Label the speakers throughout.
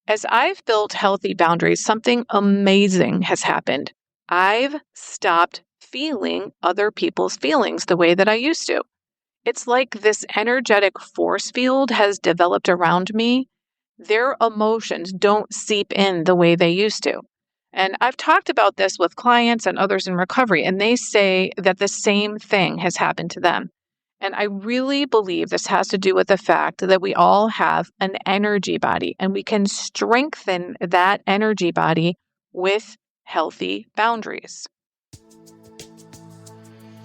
Speaker 1: As I've built healthy boundaries, something amazing has happened. I've stopped feeling other people's feelings the way that I used to. It's like this energetic force field has developed around me. Their emotions don't seep in the way they used to. And I've talked about this with clients and others in recovery, and they say that the same thing has happened to them. And I really believe this has to do with the fact that we all have an energy body, and we can strengthen that energy body with healthy boundaries.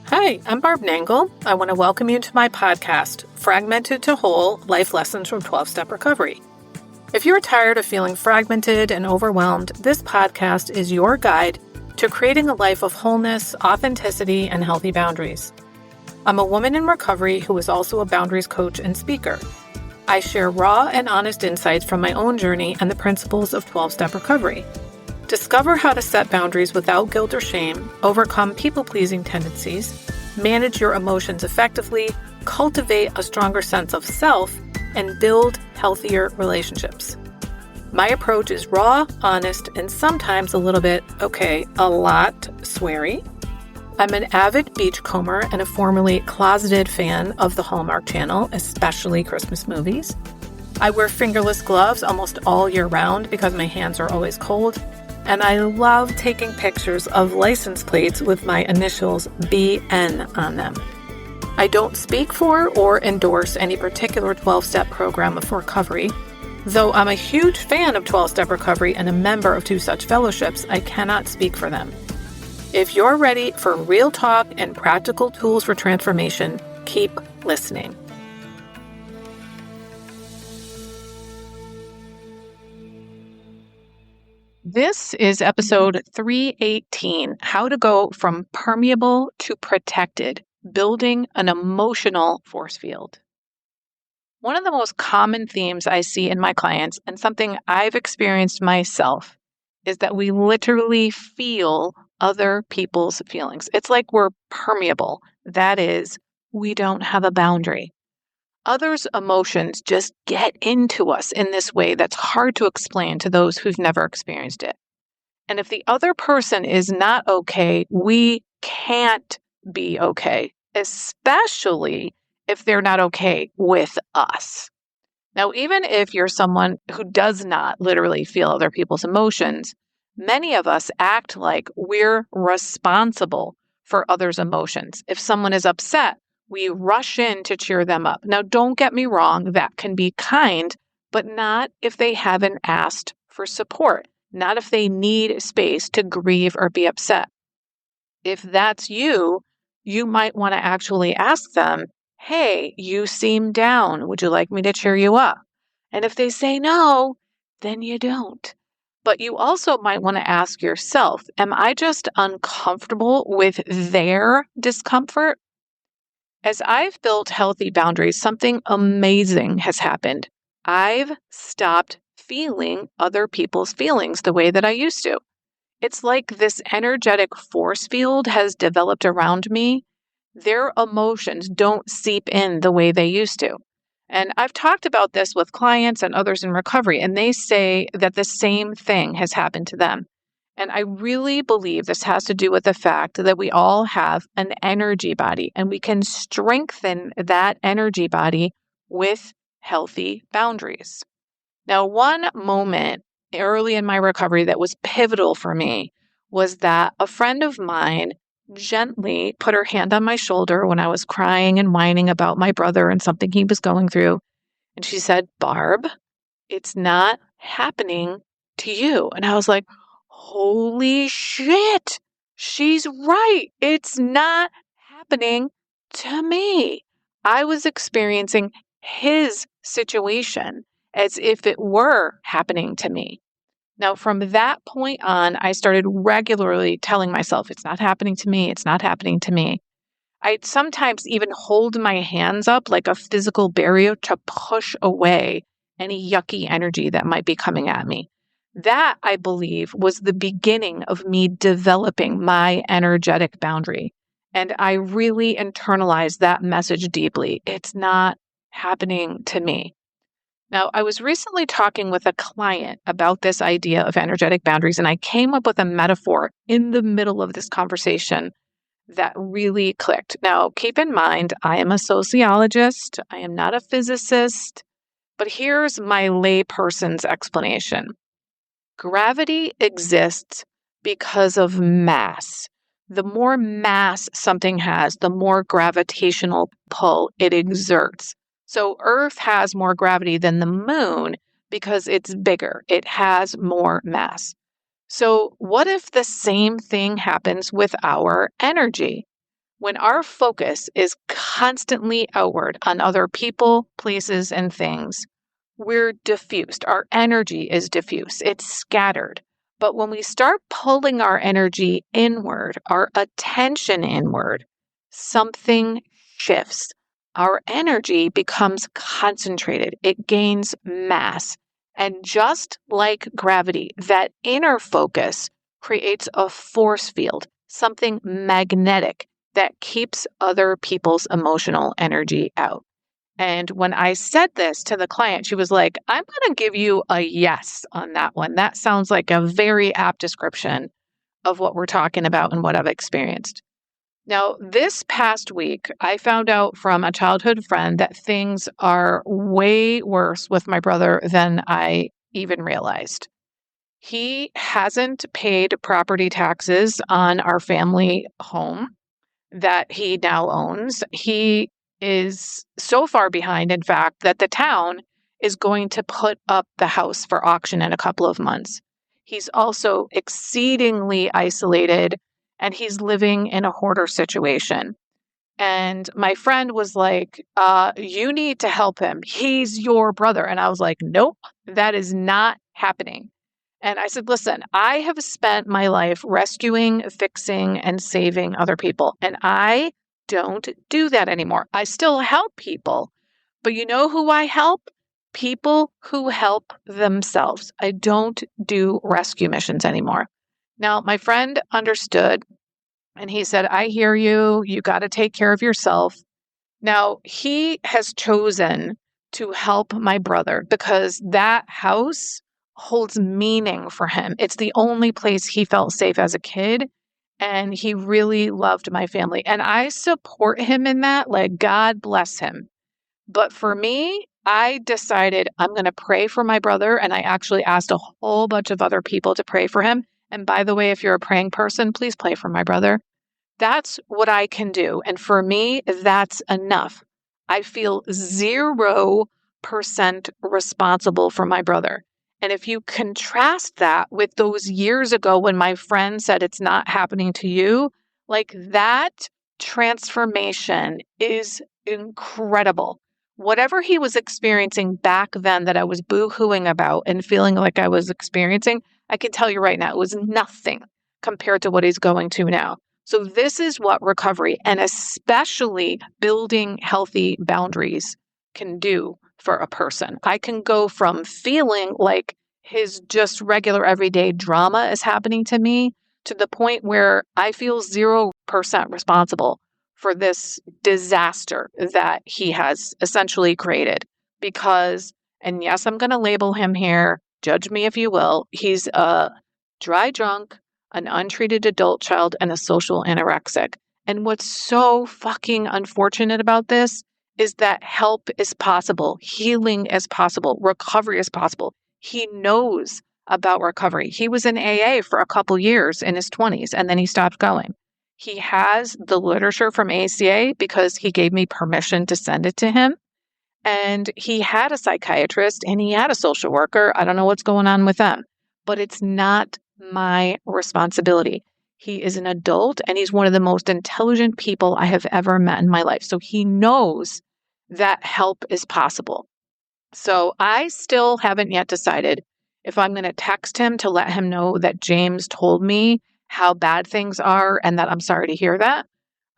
Speaker 1: Hi, I'm Barb Nangle. I want to welcome you to my podcast, Fragmented to Whole: Life Lessons from 12-Step Recovery. If you're tired of feeling fragmented and overwhelmed, this podcast is your guide to creating a life of wholeness, authenticity, and healthy boundaries. I'm a woman in recovery who is also a boundaries coach and speaker. I share raw and honest insights from my own journey and the principles of 12-Step Recovery. Discover how to set boundaries without guilt or shame, overcome people-pleasing tendencies, manage your emotions effectively, cultivate a stronger sense of self, and build healthier relationships. My approach is raw, honest, and sometimes a lot sweary. I'm an avid beachcomber and a formerly closeted fan of the Hallmark Channel, especially Christmas movies. I wear fingerless gloves almost all year round because my hands are always cold. And I love taking pictures of license plates with my initials BN on them. I don't speak for or endorse any particular 12-step program of recovery. Though I'm a huge fan of 12-step recovery and a member of two such fellowships, I cannot speak for them. If you're ready for real talk and practical tools for transformation, keep listening. This is episode 318, How to Go from Permeable to Protected, Building an Emotional Force Field. One of the most common themes I see in my clients, and something I've experienced myself, is that we literally feel other people's feelings. It's like we're permeable. That is, we don't have a boundary. Others' emotions just get into us in this way that's hard to explain to those who've never experienced it. And if the other person is not okay, we can't be okay, especially if they're not okay with us. Now, even if you're someone who does not literally feel other people's emotions, many of us act like we're responsible for others' emotions. If someone is upset, we rush in to cheer them up. Now, don't get me wrong, that can be kind, but not if they haven't asked for support, not if they need space to grieve or be upset. If that's you, you might want to actually ask them, hey, you seem down. Would you like me to cheer you up? And if they say no, then you don't. But you also might want to ask yourself, am I just uncomfortable with their discomfort? As I've built healthy boundaries, something amazing has happened. I've stopped feeling other people's feelings the way that I used to. It's like this energetic force field has developed around me. Their emotions don't seep in the way they used to. And I've talked about this with clients and others in recovery, and they say that the same thing has happened to them. And I really believe this has to do with the fact that we all have an energy body, and we can strengthen that energy body with healthy boundaries. Now, one moment early in my recovery that was pivotal for me was that a friend of mine gently put her hand on my shoulder when I was crying and whining about my brother and something he was going through. And she said, Barb, it's not happening to you. And I was like, holy shit, she's right. It's not happening to me. I was experiencing his situation as if it were happening to me. Now, from that point on, I started regularly telling myself, it's not happening to me. It's not happening to me. I'd sometimes even hold my hands up like a physical barrier to push away any yucky energy that might be coming at me. That, I believe, was the beginning of me developing my energetic boundary. And I really internalized that message deeply. It's not happening to me. Now, I was recently talking with a client about this idea of energetic boundaries, and I came up with a metaphor in the middle of this conversation that really clicked. Now, keep in mind, I am a sociologist, I am not a physicist, but here's my layperson's explanation. Gravity exists because of mass. The more mass something has, the more gravitational pull it exerts. So Earth has more gravity than the moon because it's bigger. It has more mass. So what if the same thing happens with our energy? When our focus is constantly outward on other people, places, and things, we're diffused. Our energy is diffuse, it's scattered. But when we start pulling our energy inward, our attention inward, something shifts. Our energy becomes concentrated, it gains mass. And just like gravity, that inner focus creates a force field, something magnetic that keeps other people's emotional energy out. And when I said this to the client, she was like, I'm going to give you a yes on that one. That sounds like a very apt description of what we're talking about and what I've experienced. Now, this past week, I found out from a childhood friend that things are way worse with my brother than I even realized. He hasn't paid property taxes on our family home that he now owns. He is so far behind, in fact, that the town is going to put up the house for auction in a couple of months. He's also exceedingly isolated and he's living in a hoarder situation. And my friend was like, you need to help him. He's your brother. And I was like, nope, that is not happening. And I said, listen, I have spent my life rescuing, fixing, and saving other people. And I don't do that anymore. I still help people. But you know who I help? People who help themselves. I don't do rescue missions anymore. Now, my friend understood and he said, I hear you. You got to take care of yourself. Now, he has chosen to help my brother because that house holds meaning for him. It's the only place he felt safe as a kid. And he really loved my family. And I support him in that. Like, God bless him. But for me, I decided I'm going to pray for my brother. And I actually asked a whole bunch of other people to pray for him. And by the way, if you're a praying person, please pray for my brother. That's what I can do. And for me, that's enough. I feel 0% responsible for my brother. And if you contrast that with those years ago when my friend said it's not happening to you, like that transformation is incredible. Whatever he was experiencing back then that I was boo-hooing about and feeling like I was experiencing, I can tell you right now, it was nothing compared to what he's going to now. So this is what recovery and especially building healthy boundaries can do for a person. I can go from feeling like his just regular everyday drama is happening to me to the point where I feel 0% responsible for this disaster that he has essentially created. Because, and yes, I'm going to label him here, judge me if you will, he's a dry drunk, an untreated adult child, and a social anorexic. And what's so fucking unfortunate about this is that help is possible, healing is possible, recovery is possible. He knows about recovery. He was in AA for a couple years in his 20s, and then he stopped going. He has the literature from ACA because he gave me permission to send it to him. And he had a psychiatrist and he had a social worker. I don't know what's going on with them, but it's not my responsibility. He is an adult and he's one of the most intelligent people I have ever met in my life. So he knows that help is possible. So I still haven't yet decided if I'm going to text him to let him know that James told me how bad things are and that I'm sorry to hear that.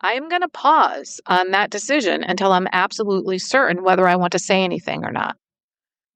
Speaker 1: I am going to pause on that decision until I'm absolutely certain whether I want to say anything or not.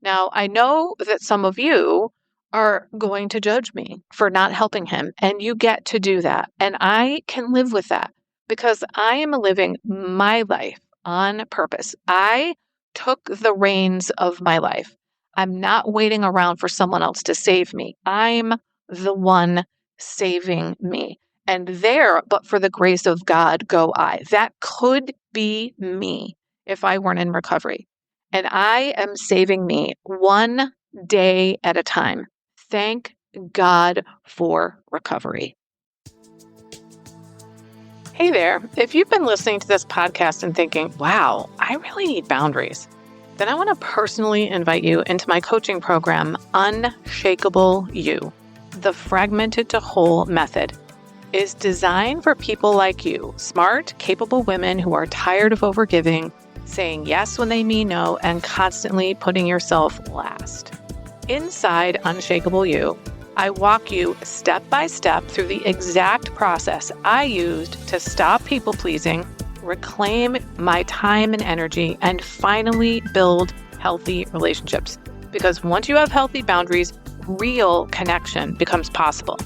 Speaker 1: Now, I know that some of you are going to judge me for not helping him, and you get to do that. And I can live with that because I am living my life on purpose. I took the reins of my life. I'm not waiting around for someone else to save me. I'm the one saving me. And there, but for the grace of God, go I. That could be me if I weren't in recovery. And I am saving me one day at a time. Thank God for recovery. Hey there. If you've been listening to this podcast and thinking, wow, I really need boundaries, then I want to personally invite you into my coaching program, Unshakable You. The Fragmented to Whole method is designed for people like you, smart, capable women who are tired of overgiving, saying yes when they mean no, and constantly putting yourself last. Inside Unshakable You, I walk you step by step through the exact process I used to stop people-pleasing, reclaim my time and energy, and finally build healthy relationships. Because once you have healthy boundaries, real connection becomes possible.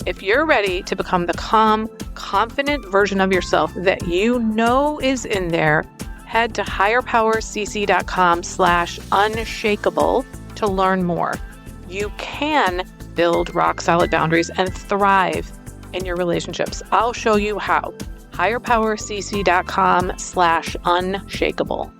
Speaker 1: If you're ready to become the calm, confident version of yourself that you know is in there, head to higherpowercc.com/unshakable to learn more. You can build rock-solid boundaries and thrive in your relationships. I'll show you how. higherpowercc.com/unshakable.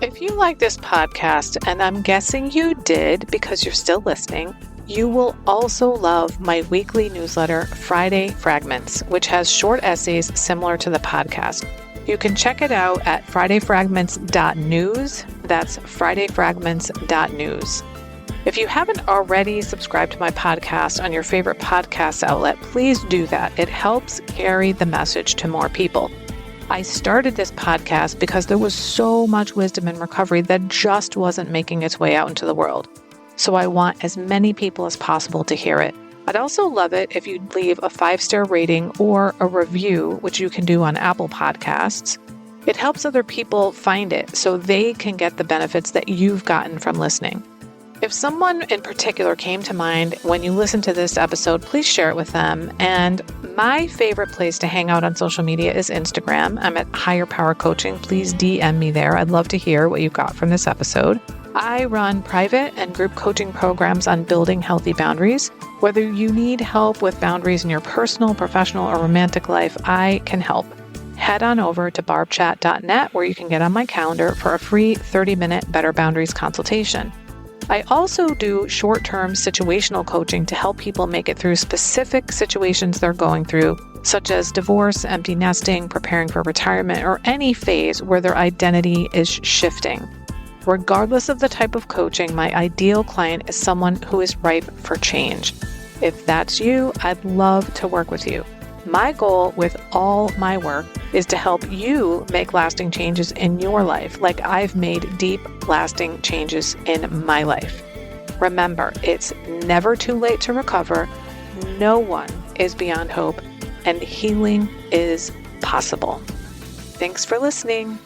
Speaker 1: If you like this podcast, and I'm guessing you did because you're still listening, you will also love my weekly newsletter, Friday Fragments, which has short essays similar to the podcast. You can check it out at fridayfragments.news. That's fridayfragments.news. If you haven't already subscribed to my podcast on your favorite podcast outlet, please do that. It helps carry the message to more people. I started this podcast because there was so much wisdom in recovery that just wasn't making its way out into the world. So I want as many people as possible to hear it. I'd also love it if you'd leave a 5-star rating or a review, which you can do on Apple Podcasts. It helps other people find it so they can get the benefits that you've gotten from listening. If someone in particular came to mind when you listen to this episode, please share it with them. And my favorite place to hang out on social media is Instagram. I'm at Higher Power Coaching. Please DM me there. I'd love to hear what you got from this episode. I run private and group coaching programs on building healthy boundaries. Whether you need help with boundaries in your personal, professional, or romantic life, I can help. Head on over to barbchat.net where you can get on my calendar for a free 30-minute Better Boundaries consultation. I also do short-term situational coaching to help people make it through specific situations they're going through, such as divorce, empty nesting, preparing for retirement, or any phase where their identity is shifting. Regardless of the type of coaching, my ideal client is someone who is ripe for change. If that's you, I'd love to work with you. My goal with all my work is to help you make lasting changes in your life, like I've made deep, lasting changes in my life. Remember, it's never too late to recover. No one is beyond hope, and healing is possible. Thanks for listening.